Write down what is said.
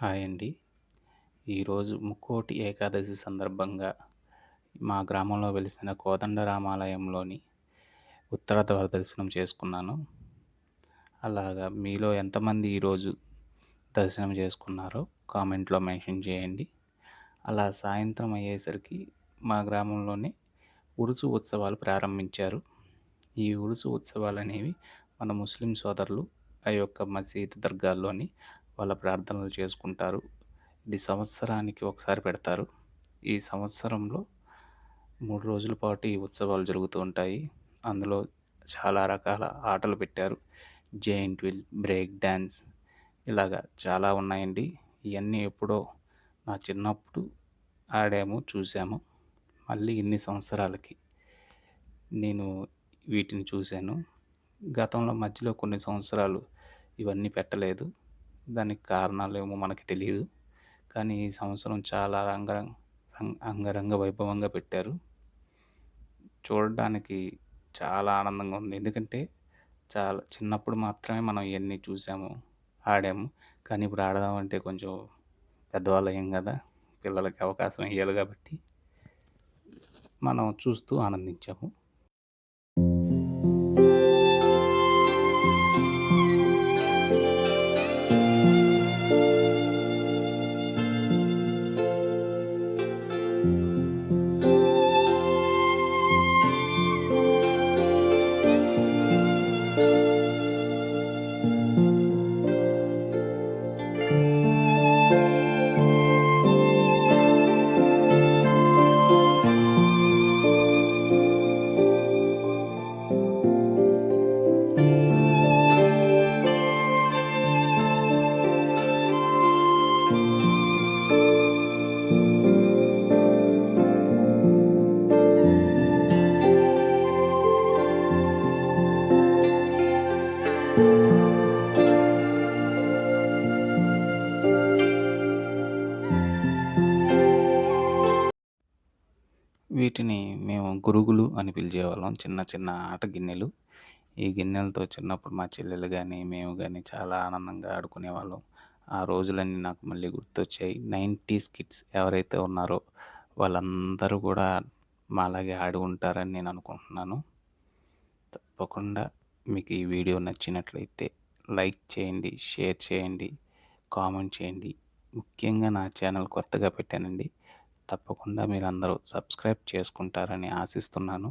Hi అండి. ఈరోజు ముక్కోటి ఏకాదశి సందర్భంగా మా గ్రామంలో వెలిసిన కోదండరామాలయంలోని ఉత్తర ద్వార దర్శనం చేసుకున్నాను. అలాగా మీలో ఎంతమంది ఈరోజు దర్శనం చేసుకున్నారో కామెంట్‌లో మెన్షన్ చేయండి. అలా సాయంత్రం అయ్యేసరికి మా గ్రామంలోనే ఉరుసు ఉత్సవాలు ప్రారంభించారు. ఈ ఉరుసు ఉత్సవాలనేవి మన ముస్లిం సోదరులు ఆ యొక్క మసీదు దర్గాల్లోని వాళ్ళ ప్రార్థనలు చేసుకుంటారు. ఇది సంవత్సరానికి ఒకసారి పెడతారు. ఈ సంవత్సరంలో 3 రోజుల పాటు ఈ ఉత్సవాలు జరుగుతూ ఉంటాయి. అందులో చాలా రకాల ఆటలు పెట్టారు. జెయింట్ వీల్, బ్రేక్ డాన్స్ ఇలాగ చాలా ఉన్నాయండి. ఇయన్నీ ఎప్పుడో నా చిన్నప్పుడు ఆడాము, చూసాము. మళ్ళీ ఇన్ని సంవత్సరాలకి నేను వీటిని చూశాను. గతంలో మధ్యలో కొన్ని సంవత్సరాలు ఇవన్నీ పెట్టలేదు. దానికి కారణాలేమో మనకి తెలీదు. కానీ ఈ సంవత్సరం చాలా అంగరంగ వైభవంగా పెట్టారు. చూడడానికి చాలా ఆనందంగా ఉంది. ఎందుకంటే చాలా చిన్నప్పుడు మాత్రమే మనం ఇయన్నీ చూసాము, ఆడాము. కానీ ఇప్పుడు ఆడదామంటే కొంచెం పెద్దవాళ్ళయ్యాం గదా! పిల్లలకి అవకాశం ఇయ్యాలి గాబట్టి మనం చూస్తూ ఆనందించాము. వీటిని మేము గురుగులు అని పిలిచేవాళ్ళం. చిన్న చిన్న ఆట గిన్నెలు. ఈ గిన్నెలతో చిన్నప్పుడు మా చెల్లెలు గానీ, మేము గానీ చాలా ఆనందంగా ఆడుకునేవాళ్ళం. ఆ రోజులన్నీ నాకు మళ్ళీ గుర్తొచ్చాయి. 90స్ కిడ్స్ ఎవరైతే ఉన్నారో వాళ్ళందరూ గూడా మాలాగే ఆడి ఉంటారని నేను అనుకుంటున్నాను. తప్పకుండా మీకు ఈ వీడియో నచ్చినట్లయితే లైక్ చేయండి, షేర్ చేయండి, కామెంట్ చేయండి. ముఖ్యంగా నా ఛానల్ కొత్తగా పెట్టానండి. తప్పకుండా మీరందరూ సబ్స్క్రైబ్ చేసుకుంటారని ఆశిస్తున్నాను.